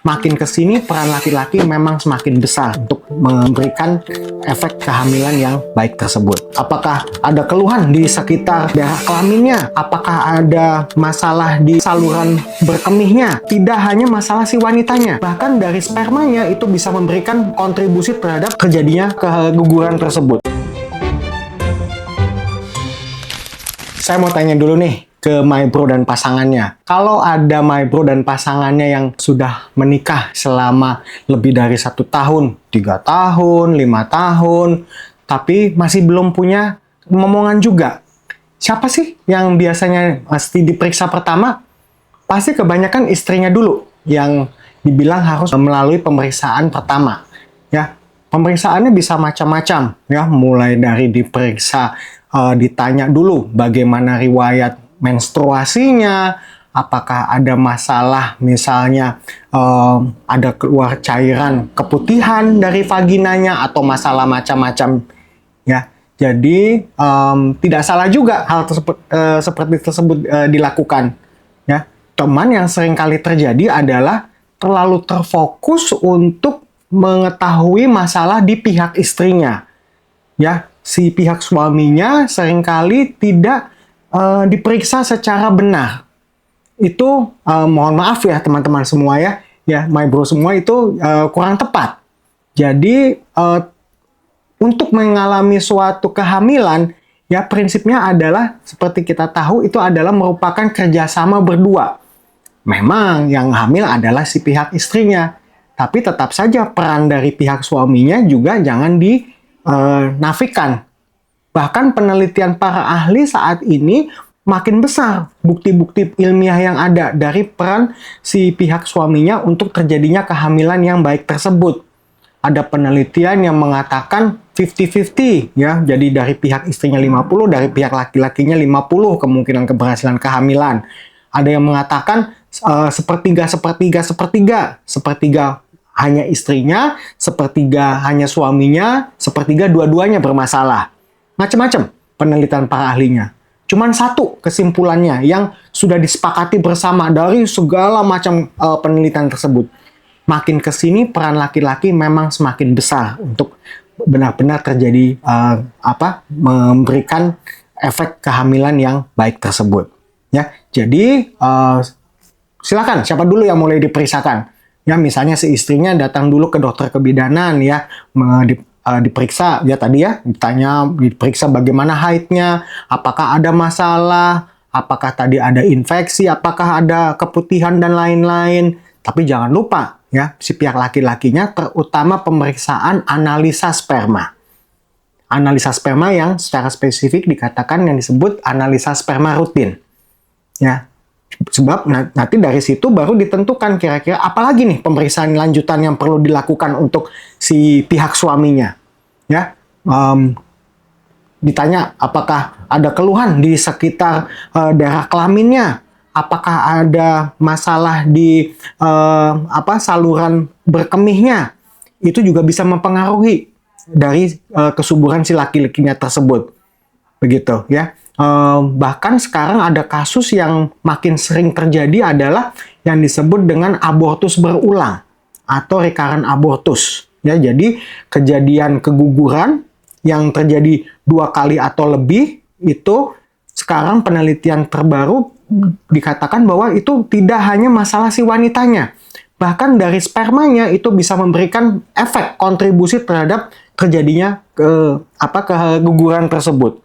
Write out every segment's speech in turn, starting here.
makin kesini peran laki-laki memang semakin besar untuk memberikan efek kehamilan yang baik tersebut. Apakah ada keluhan di sekitar daerah kelaminnya? Apakah ada masalah di saluran berkemihnya? Tidak hanya masalah si wanitanya, bahkan dari spermanya itu bisa memberikan kontribusi terhadap terjadinya keguguran tersebut. Saya mau tanya dulu nih ke My Bro dan pasangannya. Kalau ada My Bro dan pasangannya yang sudah menikah selama lebih dari 1 tahun, 3 tahun, 5 tahun, tapi masih belum punya momongan juga. Siapa sih yang biasanya mesti diperiksa pertama? Pasti kebanyakan istrinya dulu yang dibilang harus melalui pemeriksaan pertama. Ya, pemeriksaannya bisa macam-macam, ya, mulai dari diperiksa, ditanya dulu bagaimana riwayat menstruasinya, apakah ada masalah misalnya ada keluar cairan keputihan dari vaginanya atau masalah macam-macam, ya. Jadi tidak salah juga hal tersebut seperti tersebut dilakukan, ya. Teman yang sering kali terjadi adalah terlalu terfokus untuk mengetahui masalah di pihak istrinya, ya. Si pihak suaminya seringkali tidak diperiksa secara benar. Itu mohon maaf ya teman-teman semua, ya My Bro semua, itu kurang tepat. Jadi untuk mengalami suatu kehamilan, ya prinsipnya adalah seperti kita tahu itu adalah merupakan kerjasama berdua. Memang yang hamil adalah si pihak istrinya, tapi tetap saja peran dari pihak suaminya juga jangan dinafikan. Bahkan penelitian para ahli saat ini makin besar bukti-bukti ilmiah yang ada dari peran si pihak suaminya untuk terjadinya kehamilan yang baik tersebut. Ada penelitian yang mengatakan 50-50, ya. Jadi dari pihak istrinya 50, dari pihak laki-lakinya 50 kemungkinan keberhasilan kehamilan. Ada yang mengatakan sepertiga hanya istrinya, sepertiga hanya suaminya, sepertiga dua-duanya bermasalah. Macam-macam penelitian para ahlinya. Cuman satu kesimpulannya yang sudah disepakati bersama dari segala macam penelitian tersebut. Makin kesini peran laki-laki memang semakin besar untuk benar-benar terjadi memberikan efek kehamilan yang baik tersebut. Ya, jadi silakan siapa dulu yang mulai diperiksakan. Ya, misalnya si istrinya datang dulu ke dokter kebidanan, ya, diperiksa, ya tadi ya, diperiksa bagaimana haidnya, apakah ada masalah, apakah tadi ada infeksi, apakah ada keputihan dan lain-lain. Tapi jangan lupa, ya, si pihak laki-lakinya terutama pemeriksaan analisa sperma. Analisa sperma yang secara spesifik dikatakan yang disebut analisa sperma rutin. Ya, sebab nanti dari situ baru ditentukan kira-kira apalagi nih pemeriksaan lanjutan yang perlu dilakukan untuk si pihak suaminya. Ya, ditanya apakah ada keluhan di sekitar daerah kelaminnya, apakah ada masalah di saluran berkemihnya. Itu juga bisa mempengaruhi dari kesuburan si laki-lakinya tersebut. Begitu, ya. Bahkan sekarang ada kasus yang makin sering terjadi adalah yang disebut dengan abortus berulang atau recurrent abortus. Ya, jadi kejadian keguguran yang terjadi 2 kali atau lebih itu sekarang penelitian terbaru dikatakan bahwa itu tidak hanya masalah si wanitanya, bahkan dari spermanya itu bisa memberikan efek kontribusi terhadap terjadinya keguguran tersebut.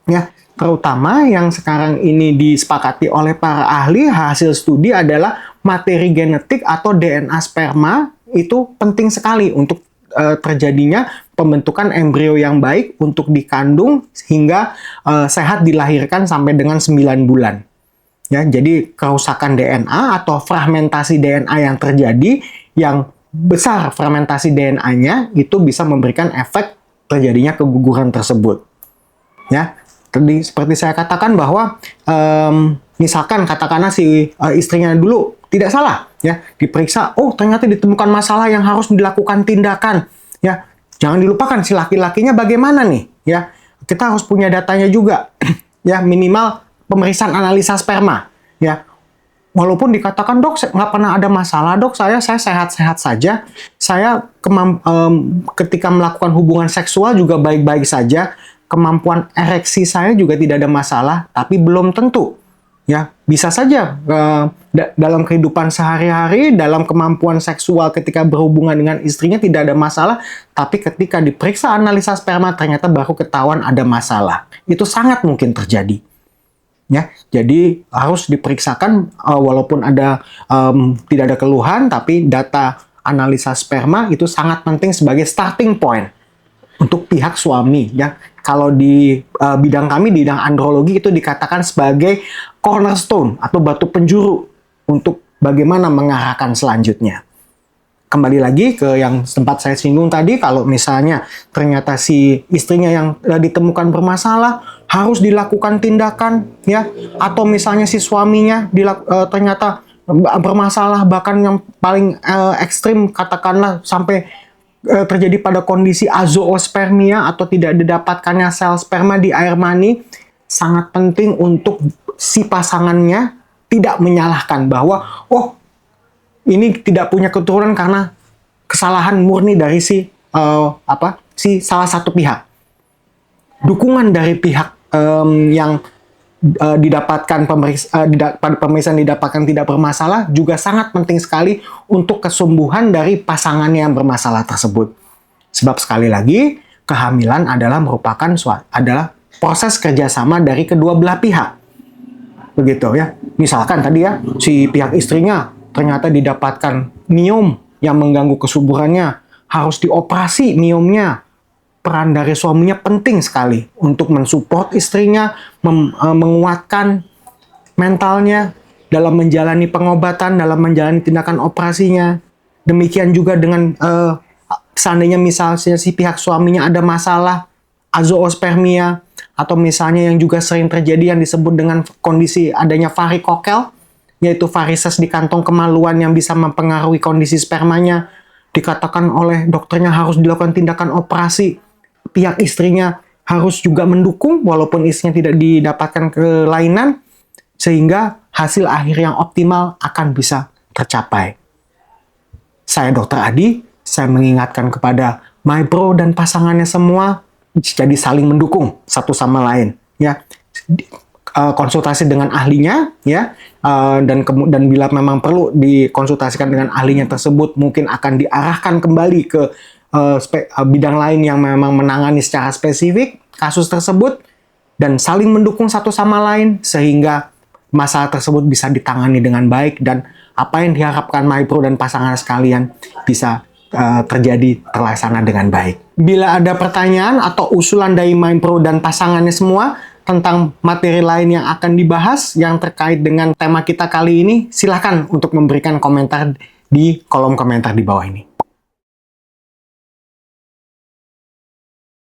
Ya, terutama yang sekarang ini disepakati oleh para ahli hasil studi adalah materi genetik atau DNA sperma itu penting sekali untuk terjadinya pembentukan embrio yang baik untuk dikandung hingga sehat dilahirkan sampai dengan 9 bulan. Ya, jadi kerusakan DNA atau fragmentasi DNA yang terjadi yang besar fragmentasi DNA-nya itu bisa memberikan efek terjadinya keguguran tersebut. Ya. Tadi seperti saya katakan bahwa misalkan katakanlah si istrinya dulu tidak salah, ya, diperiksa, oh ternyata ditemukan masalah yang harus dilakukan tindakan, ya, jangan dilupakan si laki-lakinya bagaimana nih, ya, kita harus punya datanya juga, ya, minimal pemeriksaan analisa sperma, ya, walaupun dikatakan, dok, nggak pernah ada masalah, dok, saya sehat-sehat saja, saya ketika melakukan hubungan seksual juga baik-baik saja, kemampuan ereksi saya juga tidak ada masalah, tapi belum tentu. Ya, bisa saja dalam kehidupan sehari-hari, dalam kemampuan seksual ketika berhubungan dengan istrinya tidak ada masalah, tapi ketika diperiksa analisa sperma ternyata baru ketahuan ada masalah. Itu sangat mungkin terjadi. Ya, jadi harus diperiksakan walaupun ada tidak ada keluhan, tapi data analisa sperma itu sangat penting sebagai starting point untuk pihak suami. Ya, kalau di bidang kami, di bidang andrologi itu dikatakan sebagai cornerstone atau batu penjuru untuk bagaimana mengarahkan selanjutnya. Kembali lagi ke yang sempat saya singgung tadi, kalau misalnya ternyata si istrinya yang ditemukan bermasalah, harus dilakukan tindakan, ya, atau misalnya si suaminya ternyata bermasalah, bahkan yang paling ekstrim katakanlah sampai terjadi pada kondisi azoospermia atau tidak didapatkannya sel sperma di air mani, sangat penting untuk si pasangannya tidak menyalahkan bahwa, oh, ini tidak punya keturunan karena kesalahan murni dari si salah satu pihak. Dukungan dari pihak yang didapatkan pemeriksaan didapatkan tidak bermasalah juga sangat penting sekali untuk kesembuhan dari pasangan yang bermasalah tersebut. Sebab sekali lagi, kehamilan adalah proses kerjasama dari kedua belah pihak. Begitu ya. Misalkan tadi ya, si pihak istrinya ternyata didapatkan miom yang mengganggu kesuburannya, harus dioperasi miomnya. Peran dari suaminya penting sekali untuk mensupport istrinya, menguatkan mentalnya dalam menjalani pengobatan, dalam menjalani tindakan operasinya. Demikian juga dengan seandainya misalnya si pihak suaminya ada masalah azoospermia, atau misalnya yang juga sering terjadi yang disebut dengan kondisi adanya varikokel, yaitu varises di kantong kemaluan yang bisa mempengaruhi kondisi spermanya, dikatakan oleh dokternya harus dilakukan tindakan operasi. Pihak istrinya harus juga mendukung walaupun istrinya tidak didapatkan kelainan, sehingga hasil akhir yang optimal akan bisa tercapai. Saya Dr. Adi, saya mengingatkan kepada my bro dan pasangannya semua, jadi saling mendukung satu sama lain, ya. Konsultasi dengan ahlinya, ya, dan bila memang perlu dikonsultasikan dengan ahlinya tersebut, mungkin akan diarahkan kembali ke bidang lain yang memang menangani secara spesifik kasus tersebut, dan saling mendukung satu sama lain sehingga masalah tersebut bisa ditangani dengan baik, dan apa yang diharapkan my bro dan pasangan sekalian bisa terlaksana dengan baik. Bila ada pertanyaan atau usulan dari my bro dan pasangannya semua tentang materi lain yang akan dibahas yang terkait dengan tema kita kali ini, silahkan untuk memberikan komentar di kolom komentar di bawah ini.